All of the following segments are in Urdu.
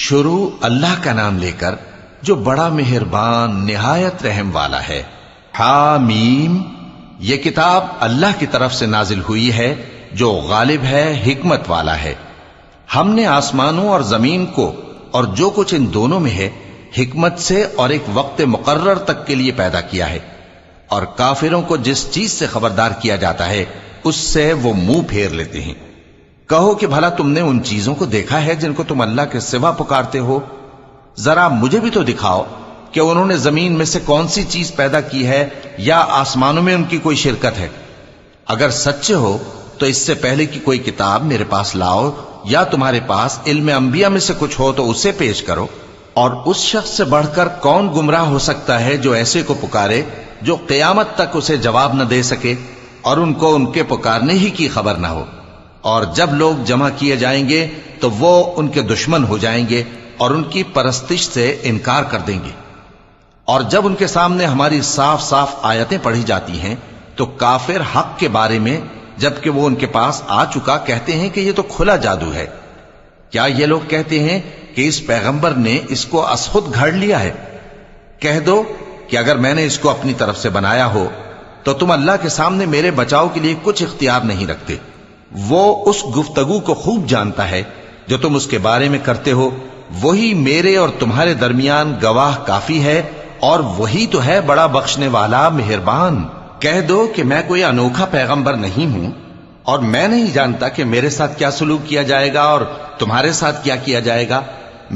شروع اللہ کا نام لے کر جو بڑا مہربان نہایت رحم والا ہے۔ حامیم، یہ کتاب اللہ کی طرف سے نازل ہوئی ہے جو غالب ہے، حکمت والا ہے۔ ہم نے آسمانوں اور زمین کو اور جو کچھ ان دونوں میں ہے حکمت سے اور ایک وقت مقرر تک کے لیے پیدا کیا ہے، اور کافروں کو جس چیز سے خبردار کیا جاتا ہے اس سے وہ منہ پھیر لیتے ہیں۔ کہو کہ بھلا تم نے ان چیزوں کو دیکھا ہے جن کو تم اللہ کے سوا پکارتے ہو؟ ذرا مجھے بھی تو دکھاؤ کہ انہوں نے زمین میں سے کون سی چیز پیدا کی ہے یا آسمانوں میں ان کی کوئی شرکت ہے؟ اگر سچے ہو تو اس سے پہلے کی کوئی کتاب میرے پاس لاؤ، یا تمہارے پاس علم انبیاء میں سے کچھ ہو تو اسے پیش کرو۔ اور اس شخص سے بڑھ کر کون گمراہ ہو سکتا ہے جو ایسے کو پکارے جو قیامت تک اسے جواب نہ دے سکے اور ان کو ان کے پکارنے ہی کی خبر نہ ہو۔ اور جب لوگ جمع کیے جائیں گے تو وہ ان کے دشمن ہو جائیں گے اور ان کی پرستش سے انکار کر دیں گے۔ اور جب ان کے سامنے ہماری صاف صاف آیتیں پڑھی جاتی ہیں تو کافر حق کے بارے میں جبکہ وہ ان کے پاس آ چکا کہتے ہیں کہ یہ تو کھلا جادو ہے۔ کیا یہ لوگ کہتے ہیں کہ اس پیغمبر نے اس کو از خود گھڑ لیا ہے؟ کہہ دو کہ اگر میں نے اس کو اپنی طرف سے بنایا ہو تو تم اللہ کے سامنے میرے بچاؤ کے لیے کچھ اختیار نہیں رکھتے۔ وہ اس گفتگو کو خوب جانتا ہے جو تم اس کے بارے میں کرتے ہو، وہی میرے اور تمہارے درمیان گواہ کافی ہے، اور وہی تو ہے بڑا بخشنے والا مہربان۔ کہہ دو کہ میں کوئی انوکھا پیغمبر نہیں ہوں، اور میں نہیں جانتا کہ میرے ساتھ کیا سلوک کیا جائے گا اور تمہارے ساتھ کیا کیا جائے گا۔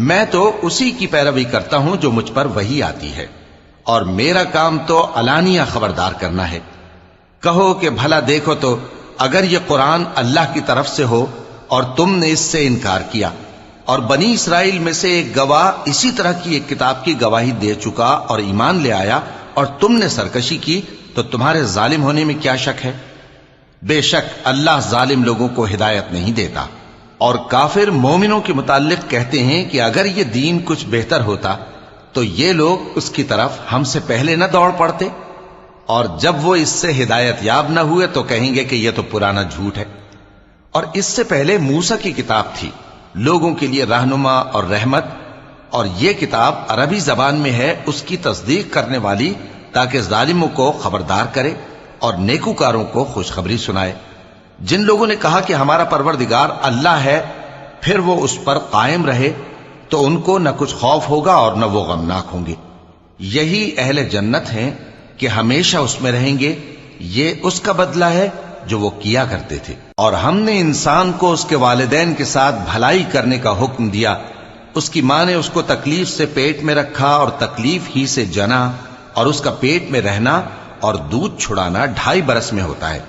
میں تو اسی کی پیروی کرتا ہوں جو مجھ پر وحی آتی ہے، اور میرا کام تو علانیہ خبردار کرنا ہے۔ کہو کہ بھلا دیکھو تو اگر یہ قرآن اللہ کی طرف سے ہو اور تم نے اس سے انکار کیا، اور بنی اسرائیل میں سے ایک گواہ اسی طرح کی ایک کتاب کی گواہی دے چکا اور ایمان لے آیا، اور تم نے سرکشی کی، تو تمہارے ظالم ہونے میں کیا شک ہے؟ بے شک اللہ ظالم لوگوں کو ہدایت نہیں دیتا۔ اور کافر مومنوں کے متعلق کہتے ہیں کہ اگر یہ دین کچھ بہتر ہوتا تو یہ لوگ اس کی طرف ہم سے پہلے نہ دوڑ پڑتے، اور جب وہ اس سے ہدایت یاب نہ ہوئے تو کہیں گے کہ یہ تو پرانا جھوٹ ہے۔ اور اس سے پہلے موسیٰ کی کتاب تھی، لوگوں کے لیے رہنما اور رحمت، اور یہ کتاب عربی زبان میں ہے اس کی تصدیق کرنے والی، تاکہ ظالموں کو خبردار کرے اور نیکوکاروں کو خوشخبری سنائے۔ جن لوگوں نے کہا کہ ہمارا پروردگار اللہ ہے، پھر وہ اس پر قائم رہے تو ان کو نہ کچھ خوف ہوگا اور نہ وہ غمناک ہوں گے۔ یہی اہل جنت ہیں کہ ہمیشہ اس میں رہیں گے، یہ اس کا بدلہ ہے جو وہ کیا کرتے تھے۔ اور ہم نے انسان کو اس کے والدین کے ساتھ بھلائی کرنے کا حکم دیا۔ اس کی ماں نے اس کو تکلیف سے پیٹ میں رکھا اور تکلیف ہی سے جنا، اور اس کا پیٹ میں رہنا اور دودھ چھڑانا 2.5 برس میں ہوتا ہے،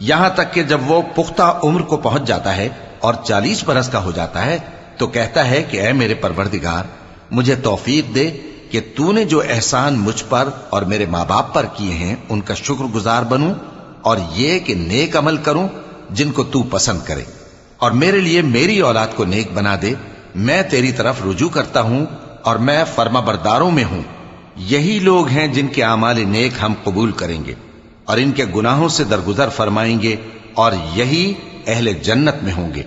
یہاں تک کہ جب وہ پختہ عمر کو پہنچ جاتا ہے اور 40 برس کا ہو جاتا ہے تو کہتا ہے کہ اے میرے پروردگار، مجھے توفیق دے کہ تو نے جو احسان مجھ پر اور میرے ماں باپ پر کیے ہیں ان کا شکر گزار بنوں، اور یہ کہ نیک عمل کروں جن کو تو پسند کرے، اور میرے لیے میری اولاد کو نیک بنا دے۔ میں تیری طرف رجوع کرتا ہوں اور میں فرما برداروں میں ہوں۔ یہی لوگ ہیں جن کے اعمال نیک ہم قبول کریں گے اور ان کے گناہوں سے درگزر فرمائیں گے، اور یہی اہل جنت میں ہوں گے۔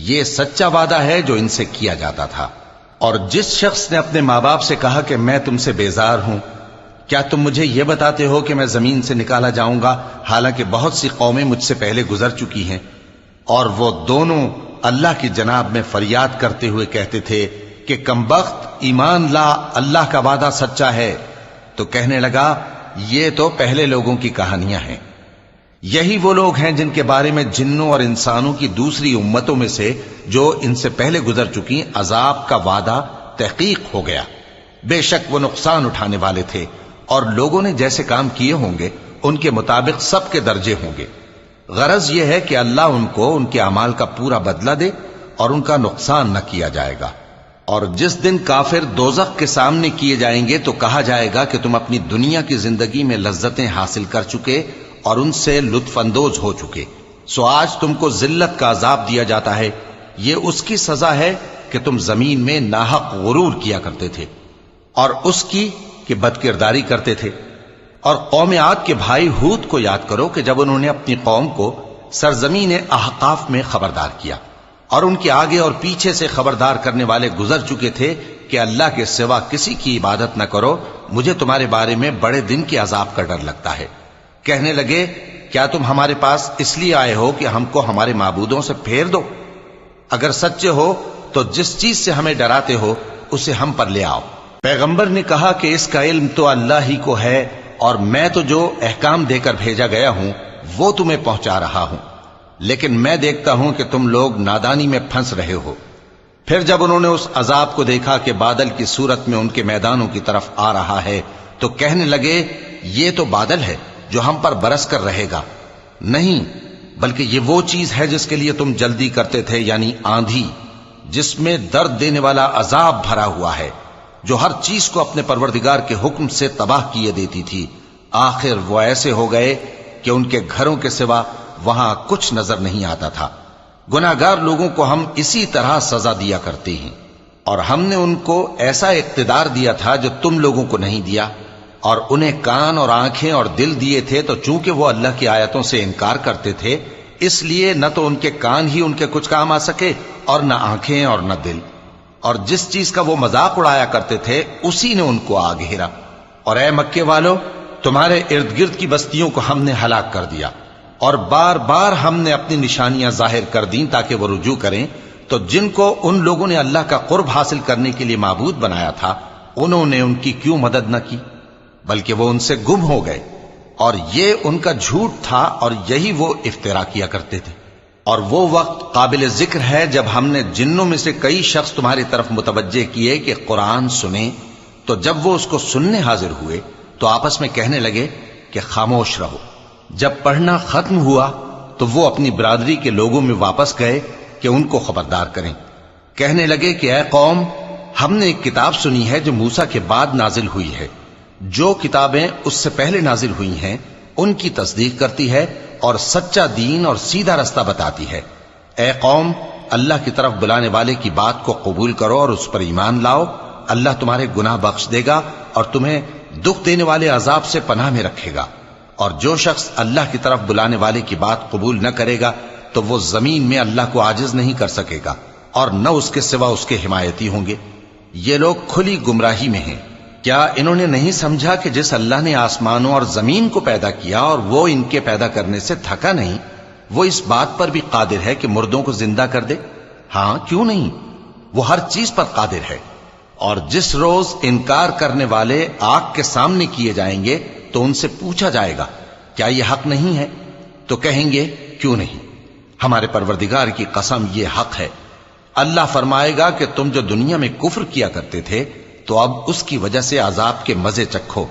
یہ سچا وعدہ ہے جو ان سے کیا جاتا تھا۔ اور جس شخص نے اپنے ماں باپ سے کہا کہ میں تم سے بیزار ہوں، کیا تم مجھے یہ بتاتے ہو کہ میں زمین سے نکالا جاؤں گا، حالانکہ بہت سی قومیں مجھ سے پہلے گزر چکی ہیں؟ اور وہ دونوں اللہ کی جناب میں فریاد کرتے ہوئے کہتے تھے کہ کمبخت، ایمان لا، اللہ کا وعدہ سچا ہے۔ تو کہنے لگا یہ تو پہلے لوگوں کی کہانیاں ہیں۔ یہی وہ لوگ ہیں جن کے بارے میں جنوں اور انسانوں کی دوسری امتوں میں سے جو ان سے پہلے گزر چکی عذاب کا وعدہ تحقیق ہو گیا۔ بے شک وہ نقصان اٹھانے والے تھے، اور لوگوں نے جیسے کام کیے ہوں گے ان کے مطابق سب کے درجے ہوں گے۔ غرض یہ ہے کہ اللہ ان کو ان کے اعمال کا پورا بدلہ دے اور ان کا نقصان نہ کیا جائے گا۔ اور جس دن کافر دوزخ کے سامنے کیے جائیں گے تو کہا جائے گا کہ تم اپنی دنیا کی زندگی میں لذتیں حاصل کر چکے اور ان سے لطف اندوز ہو چکے، سو آج تم کو ذلت کا عذاب دیا جاتا ہے۔ یہ اس کی سزا ہے کہ تم زمین میں ناحق غرور کیا کرتے تھے، اور اس کی کہ بد کرداری کرتے تھے۔ اور قوم عاد کے بھائی ہود کو یاد کرو کہ جب انہوں نے اپنی قوم کو سرزمین احقاف میں خبردار کیا اور ان کے آگے اور پیچھے سے خبردار کرنے والے گزر چکے تھے کہ اللہ کے سوا کسی کی عبادت نہ کرو، مجھے تمہارے بارے میں بڑے دن کے عذاب کا ڈر لگتا ہے۔ کہنے لگے کیا تم ہمارے پاس اس لیے آئے ہو کہ ہم کو ہمارے معبودوں سے پھیر دو؟ اگر سچے ہو تو جس چیز سے ہمیں ڈراتے ہو اسے ہم پر لے آؤ۔ پیغمبر نے کہا کہ اس کا علم تو اللہ ہی کو ہے، اور میں تو جو احکام دے کر بھیجا گیا ہوں وہ تمہیں پہنچا رہا ہوں، لیکن میں دیکھتا ہوں کہ تم لوگ نادانی میں پھنس رہے ہو۔ پھر جب انہوں نے اس عذاب کو دیکھا کہ بادل کی صورت میں ان کے میدانوں کی طرف آ رہا ہے تو کہنے لگے یہ تو بادل ہے جو ہم پر برس کر رہے گا۔ نہیں، بلکہ یہ وہ چیز ہے جس کے لیے تم جلدی کرتے تھے، یعنی آندھی، جس میں درد دینے والا عذاب بھرا ہوا ہے، جو ہر چیز کو اپنے پروردگار کے حکم سے تباہ کیے دیتی تھی۔ آخر وہ ایسے ہو گئے کہ ان کے گھروں کے سوا وہاں کچھ نظر نہیں آتا تھا۔ گناہگار لوگوں کو ہم اسی طرح سزا دیا کرتے ہیں، اور ہم نے ان کو ایسا اقتدار دیا تھا جو تم لوگوں کو نہیں دیا، اور انہیں کان اور آنکھیں اور دل دیے تھے، تو چونکہ وہ اللہ کی آیتوں سے انکار کرتے تھے اس لیے نہ تو ان کے کان ہی ان کے کچھ کام آ سکے اور نہ آنکھیں اور نہ دل، اور جس چیز کا وہ مذاق اڑایا کرتے تھے اسی نے ان کو آ گھیرا۔ اور اے مکے والو، تمہارے ارد گرد کی بستیوں کو ہم نے ہلاک کر دیا، اور بار بار ہم نے اپنی نشانیاں ظاہر کر دیں تاکہ وہ رجوع کریں، تو جن کو ان لوگوں نے اللہ کا قرب حاصل کرنے کے لیے معبود بنایا تھا انہوں نے ان کی کیوں مدد نہ کی، بلکہ وہ ان سے گم ہو گئے، اور یہ ان کا جھوٹ تھا اور یہی وہ افترا کیا کرتے تھے۔ اور وہ وقت قابل ذکر ہے جب ہم نے جنوں میں سے کئی شخص تمہاری طرف متوجہ کیے کہ قرآن سنیں، تو جب وہ اس کو سننے حاضر ہوئے تو آپس میں کہنے لگے کہ خاموش رہو۔ جب پڑھنا ختم ہوا تو وہ اپنی برادری کے لوگوں میں واپس گئے کہ ان کو خبردار کریں۔ کہنے لگے کہ اے قوم، ہم نے ایک کتاب سنی ہے جو موسیٰ کے بعد نازل ہوئی ہے، جو کتابیں اس سے پہلے نازل ہوئی ہیں ان کی تصدیق کرتی ہے اور سچا دین اور سیدھا رستہ بتاتی ہے۔ اے قوم، اللہ کی طرف بلانے والے کی بات کو قبول کرو اور اس پر ایمان لاؤ، اللہ تمہارے گناہ بخش دے گا اور تمہیں دکھ دینے والے عذاب سے پناہ میں رکھے گا۔ اور جو شخص اللہ کی طرف بلانے والے کی بات قبول نہ کرے گا تو وہ زمین میں اللہ کو عاجز نہیں کر سکے گا، اور نہ اس کے سوا اس کے حمایتی ہوں گے۔ یہ لوگ کھلی گمراہی میں ہیں۔ کیا انہوں نے نہیں سمجھا کہ جس اللہ نے آسمانوں اور زمین کو پیدا کیا اور وہ ان کے پیدا کرنے سے تھکا نہیں، وہ اس بات پر بھی قادر ہے کہ مردوں کو زندہ کر دے؟ ہاں، کیوں نہیں، وہ ہر چیز پر قادر ہے۔ اور جس روز انکار کرنے والے آگ کے سامنے کیے جائیں گے تو ان سے پوچھا جائے گا کیا یہ حق نہیں ہے؟ تو کہیں گے کیوں نہیں، ہمارے پروردگار کی قسم یہ حق ہے۔ اللہ فرمائے گا کہ تم جو دنیا میں کفر کیا کرتے تھے تو اب اس کی وجہ سے عذاب کے مزے چکھو۔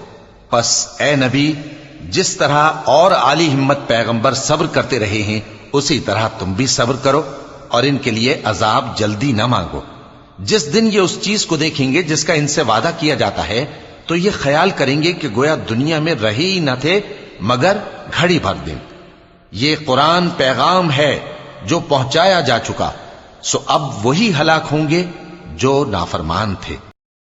پس اے نبی، جس طرح اور عالی ہمت پیغمبر صبر کرتے رہے ہیں اسی طرح تم بھی صبر کرو، اور ان کے لیے عذاب جلدی نہ مانگو۔ جس دن یہ اس چیز کو دیکھیں گے جس کا ان سے وعدہ کیا جاتا ہے تو یہ خیال کریں گے کہ گویا دنیا میں رہے ہی نہ تھے مگر گھڑی بھر دن۔ یہ قرآن پیغام ہے جو پہنچایا جا چکا، سو اب وہی ہلاک ہوں گے جو نافرمان تھے۔